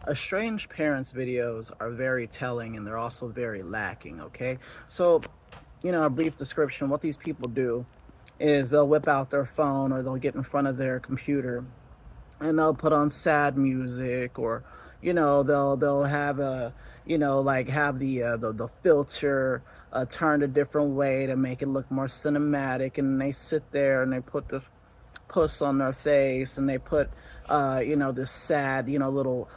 Estranged Parents videos are very telling and they're also very lacking, okay? So, a brief description. What these people do is they'll whip out their phone or they'll get in front of their computer and they'll put on sad music, or they'll have a like have the filter turned a different way to make it look more cinematic, and they sit there and they put the puss on their face, and they put this sad little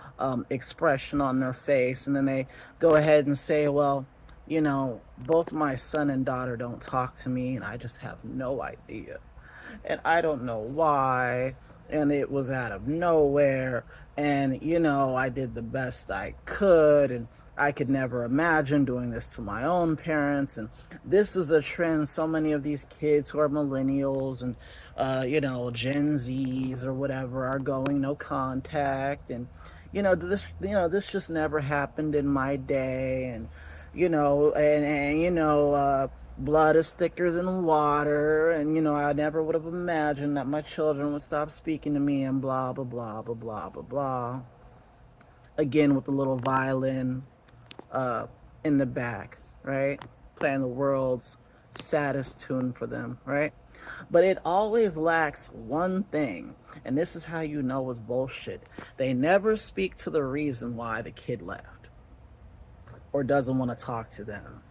expression on their face, and then they go ahead and say, well, both my son and daughter don't talk to me and I just have no idea, and I don't know why, and it was out of nowhere, and I did the best I could, and I could never imagine doing this to my own parents. And this is a trend. So many of these kids who are millennials and Gen Zs or whatever are going no contact, and this just never happened in my day, and blood is thicker than water, and I never would have imagined that my children would stop speaking to me, and blah blah blah blah blah blah blah. Again, with the little violin uh, in the back, right? Playing the world's saddest tune for them, right? But it always lacks one thing, and this is how you know it's bullshit. They never speak to the reason why the kid left or doesn't want to talk to them.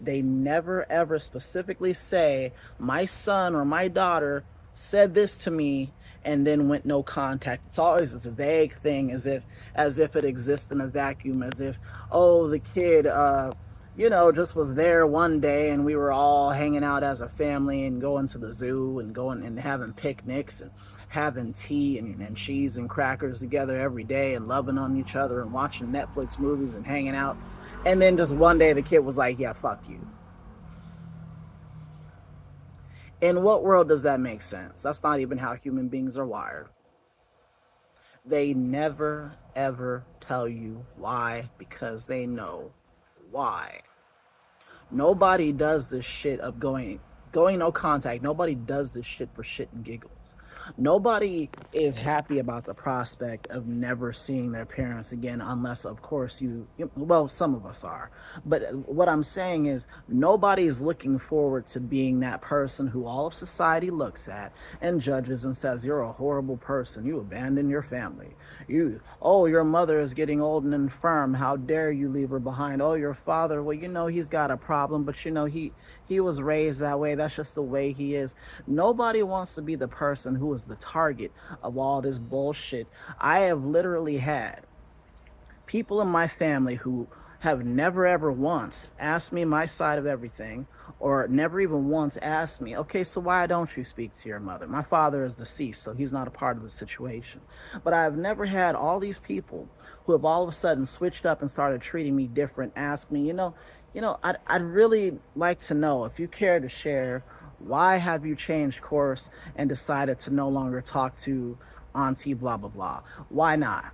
They never ever specifically say my son or my daughter said this to me and then went no contact. It's always this vague thing, as if it exists in a vacuum, as if, oh, the kid just was there one day and we were all hanging out as a family and going to the zoo and going and having picnics and having tea and cheese and crackers together every day and loving on each other and watching Netflix movies and hanging out. And then just one day the kid was like, yeah, fuck you. In what world does that make sense? That's not even how human beings are wired. They never ever tell you why, because they know why. Nobody does this shit of going no contact. Nobody does this shit for shit and giggles. Nobody is happy about the prospect of never seeing their parents again, unless, of course, well, some of us are. But what I'm saying is, nobody is looking forward to being that person who all of society looks at and judges and says, you're a horrible person. You abandoned your family. Your mother is getting old and infirm. How dare you leave her behind? Oh, your father, well, he's got a problem, but he was raised that way. That's just the way he is. Nobody wants to be the person who is the target of all this bullshit. I have literally had people in my family who have never ever once asked me my side of everything, or never even once asked me, okay, so why don't you speak to your mother? My father is deceased, so he's not a part of the situation. But I've never had all these people who have all of a sudden switched up and started treating me different ask me, I'd really like to know, if you care to share, why have you changed course and decided to no longer talk to auntie blah blah blah? Why not?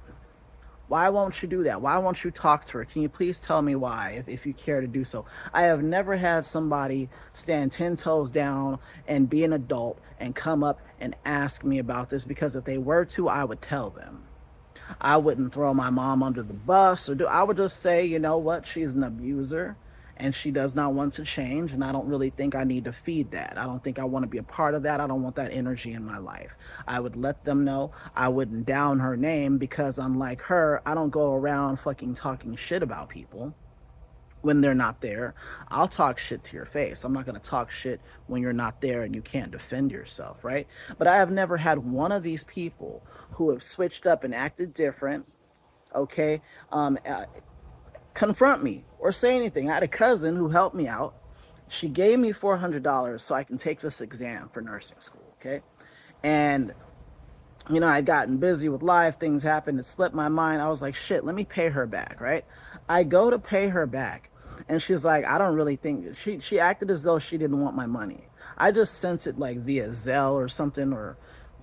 Why won't you do that? Why won't you talk to her? Can you please tell me why, if you care to do so? I have never had somebody stand 10 toes down and be an adult and come up and ask me about this, because if they were to, I would tell them. I wouldn't throw my mom under the bus I would just say, you know what, she's an abuser and she does not want to change, and I don't really think I need to feed that. I don't think I want to be a part of that. I don't want that energy in my life. I would let them know. I wouldn't down her name, because unlike her, I don't go around fucking talking shit about people when they're not there. I'll talk shit to your face. I'm not going to talk shit when you're not there and you can't defend yourself, right? But I have never had one of these people who have switched up and acted different, okay, confront me or say anything. I had a cousin who helped me out. She gave me $400 so I can take this exam for nursing school, okay? And I'd gotten busy with life, things happened, it slipped my mind. I was like, shit, let me pay her back, right? I go to pay her back, and she's like, I don't really think, she acted as though she didn't want my money. I just sent it like via Zelle or something, or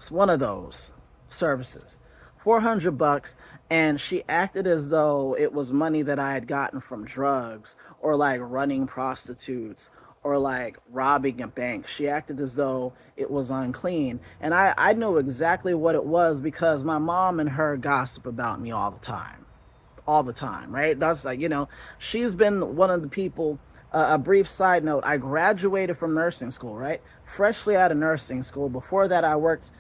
one of those services. $400, and she acted as though it was money that I had gotten from drugs or like running prostitutes or like robbing a bank. She acted as though it was unclean. And I knew exactly what it was because my mom and her gossip about me all the time. All the time, right? That's like, she's been one of the people. A brief side note, I graduated from nursing school, right? Freshly out of nursing school. Before that, I worked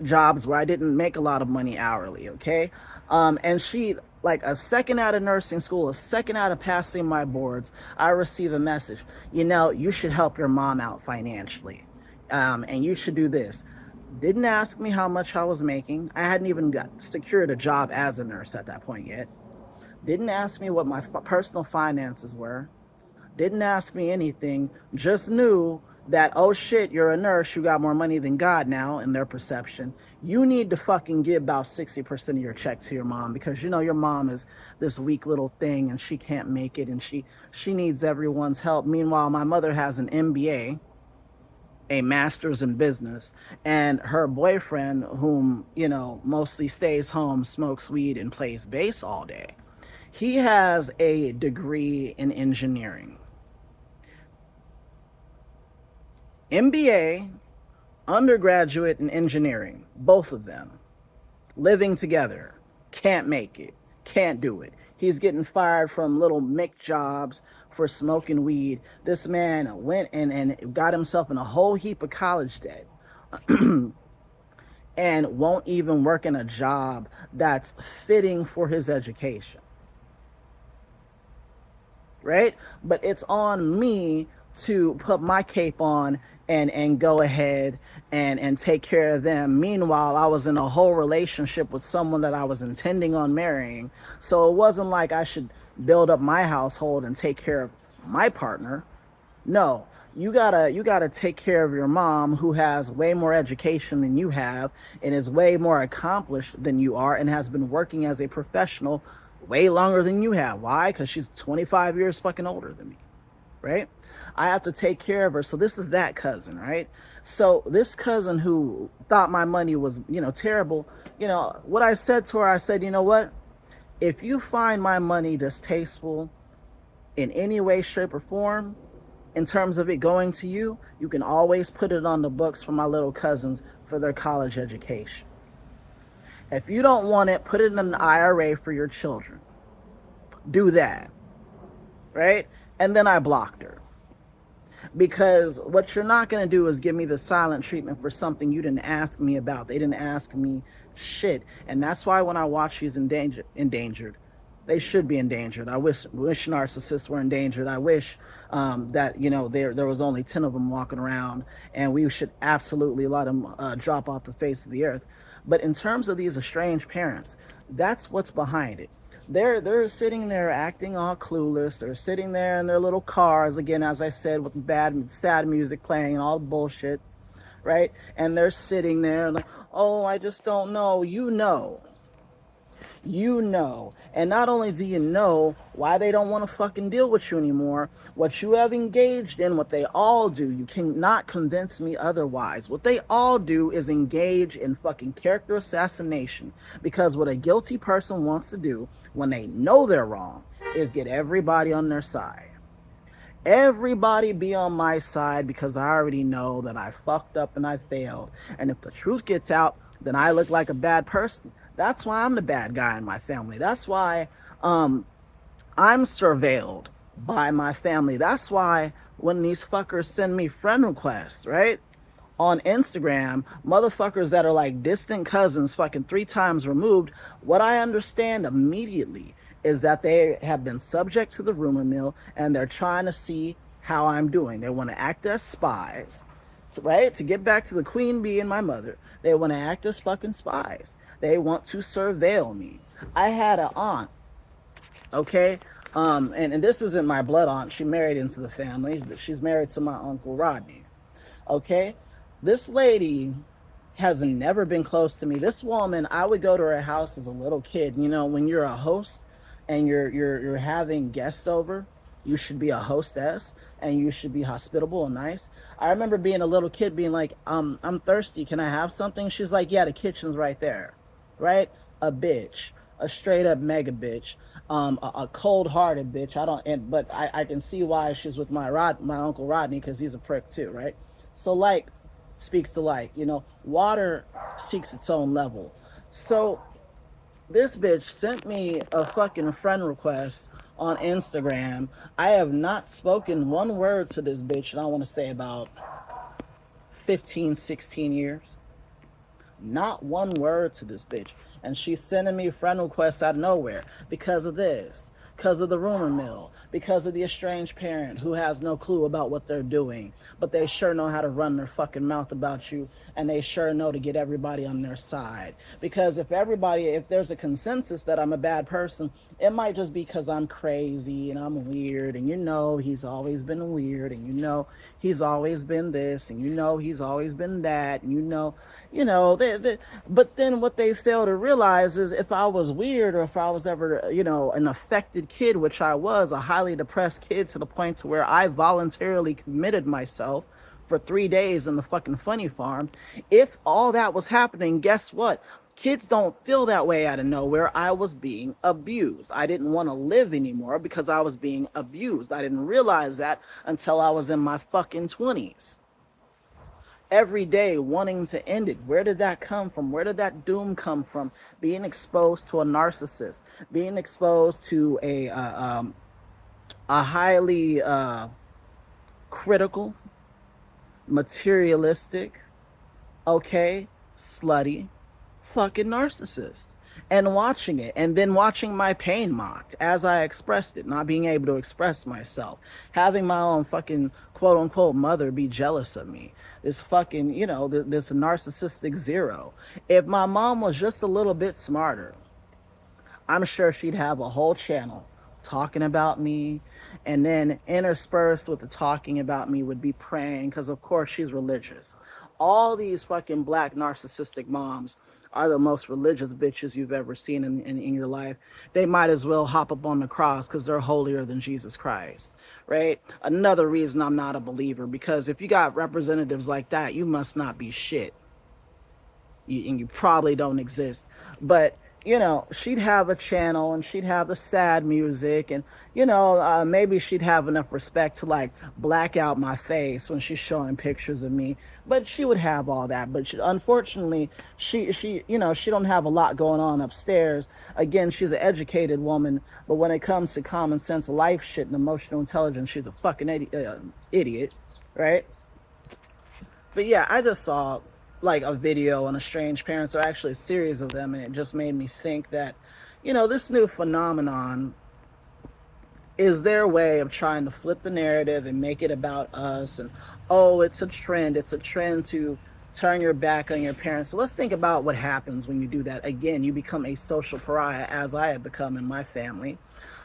jobs where I didn't make a lot of money hourly, okay? And she, like a second out of nursing school, a second out of passing my boards, I receive a message. You should help your mom out financially. And you should do this. Didn't ask me how much I was making. I hadn't even secured a job as a nurse at that point yet. Didn't ask me what my personal finances were. Didn't ask me anything. Just knew that, oh shit, you're a nurse. You got more money than God now in their perception. You need to fucking give about 60% of your check to your mom because your mom is this weak little thing and she can't make it and she needs everyone's help. Meanwhile, my mother has an MBA, a master's in business, and her boyfriend, whom, mostly stays home, smokes weed, and plays bass all day, he has a degree in engineering. MBA, undergraduate in engineering, both of them, living together, can't make it, can't do it. He's getting fired from little Mick jobs for smoking weed. This man went and got himself in a whole heap of college debt and won't even work in a job that's fitting for his education. Right? But it's on me to put my cape on and go ahead and take care of them. Meanwhile, I was in a whole relationship with someone that I was intending on marrying. So it wasn't like I should build up my household and take care of my partner. No, you gotta take care of your mom, who has way more education than you have and is way more accomplished than you are and has been working as a professional way longer than you have. Why? Because she's 25 years fucking older than me, right? I have to take care of her. So this is that cousin, right? So this cousin who thought my money was, terrible, what I said to her, I said, you know what? If you find my money distasteful in any way, shape, or form, in terms of it going to you, you can always put it on the books for my little cousins for their college education. If you don't want it, put it in an IRA for your children. Do that, right? And then I blocked her. Because what you're not going to do is give me the silent treatment for something you didn't ask me about. They didn't ask me shit. And that's why when I watch these endangered, they should be endangered. I wish narcissists were endangered. I wish that there was only 10 of them walking around, and we should absolutely let them drop off the face of the earth. But in terms of these estranged parents, that's what's behind it. They're sitting there acting all clueless. They're sitting there in their little cars, again, as I said, with bad, sad music playing and all the bullshit, right? And they're sitting there like, oh, I just don't know. And not only do you know why they don't want to fucking deal with you anymore, what you have engaged in, what they all do, you cannot convince me otherwise. What they all do is engage in fucking character assassination, because what a guilty person wants to do when they know they're wrong is get everybody on their side. Everybody be on my side because I already know that I fucked up and I failed. And if the truth gets out, then I look like a bad person. That's why I'm the bad guy in my family. That's why I'm surveilled by my family. That's why when these fuckers send me friend requests, right? On Instagram, motherfuckers that are like distant cousins, fucking 3 times removed, what I understand immediately is that they have been subject to the rumor mill and they're trying to see how I'm doing. They want to act as spies, right? To get back to the queen bee and my mother, they want to act as fucking spies. They want to surveil me. I had an aunt, okay? And this isn't my blood aunt. She married into the family. She's married to my uncle Rodney, okay? This lady has never been close to me. This woman, I would go to her house as a little kid. When you're a host and you're having guests over, you should be a hostess and you should be hospitable and nice. I remember being a little kid being like, I'm thirsty. Can I have something? She's like, yeah, the kitchen's right there, right? A bitch. a straight up mega bitch, a cold hearted bitch. I don't, but I can see why she's with my uncle Rodney, because he's a prick too, right? So like speaks to like, water seeks its own level. So this bitch sent me a fucking friend request on Instagram. I have not spoken one word to this bitch, and I want to say about 15, 16 years. Not one word to this bitch. And she's sending me friend requests out of nowhere because of this, because of the rumor mill, because of the estranged parent who has no clue about what they're doing, but they sure know how to run their fucking mouth about you, and they sure know to get everybody on their side. Because if there's a consensus that I'm a bad person, it might just be because I'm crazy and I'm weird, and he's always been weird, and he's always been this, and he's always been that, and but then what they fail to realize is, if I was weird, or if I was ever, an affected kid, which I was, a highly depressed kid to the point to where I voluntarily committed myself for 3 days in the fucking funny farm. If all that was happening, guess what? Kids don't feel that way out of nowhere. I was being abused. I didn't want to live anymore because I was being abused. I didn't realize that until I was in my fucking 20s. Every day wanting to end it. Where did that come from? Where did that doom come from? Being exposed to a narcissist, being exposed to a highly critical, materialistic, okay, slutty, fucking narcissist. And watching it, and then watching my pain mocked as I expressed it, not being able to express myself, having my own fucking quote unquote mother be jealous of me. This fucking, this narcissistic zero. If my mom was just a little bit smarter, I'm sure she'd have a whole channel talking about me, and then interspersed with the talking about me would be praying, because of course she's religious. All these fucking black narcissistic moms are the most religious bitches you've ever seen in your life. They might as well hop up on the cross because they're holier than Jesus Christ, right? Another reason I'm not a believer, because if you got representatives like that, you must not be shit. And you probably don't exist. But she'd have a channel, and she'd have the sad music, and maybe she'd have enough respect to like black out my face when she's showing pictures of me. But she would have all that. But unfortunately, she don't have a lot going on upstairs. Again, she's an educated woman, but when it comes to common sense life shit and emotional intelligence, she's a fucking idiot, right? But yeah, I just saw like a video on Estranged Parents, or actually a series of them, and it just made me think that, this new phenomenon is their way of trying to flip the narrative and make it about us. And oh, it's a trend. It's a trend to turn your back on your parents. So let's think about what happens when you do that. Again, you become a social pariah, as I have become in my family.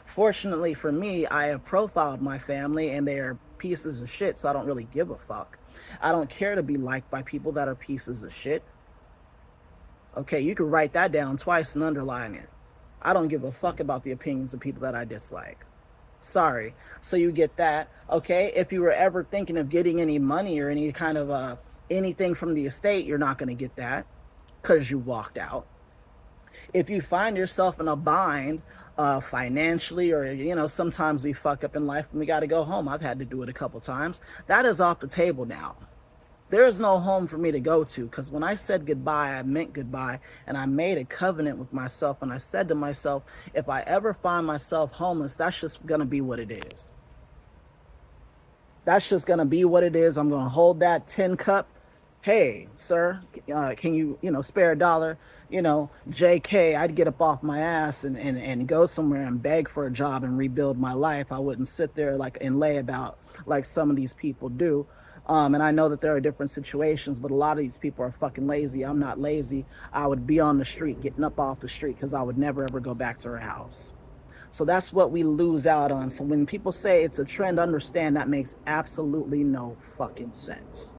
Fortunately for me, I have profiled my family, and they are pieces of shit, so I don't really give a fuck. I don't care to be liked by people that are pieces of shit. Okay, you can write that down twice and underline it. I don't give a fuck about the opinions of people that I dislike. Sorry. So you get that. Okay, if you were ever thinking of getting any money or any kind of anything from the estate, you're not going to get that because you walked out. If you find yourself in a bind financially, or sometimes we fuck up in life and we got to go home. I've had to do it a couple times. That is off the table now. There is no home for me to go to, because when I said goodbye, I meant goodbye, and I made a covenant with myself, and I said to myself, if I ever find myself homeless, that's just going to be what it is. That's just going to be what it is. I'm going to hold that tin cup. Hey, sir, can you, spare $1? JK, I'd get up off my ass and go somewhere and beg for a job and rebuild my life. I wouldn't sit there and lay about like some of these people do. And I know that there are different situations, but a lot of these people are fucking lazy. I'm not lazy. I would be on the street, getting up off the street, because I would never ever go back to her house. So that's what we lose out on. So when people say it's a trend, understand that makes absolutely no fucking sense.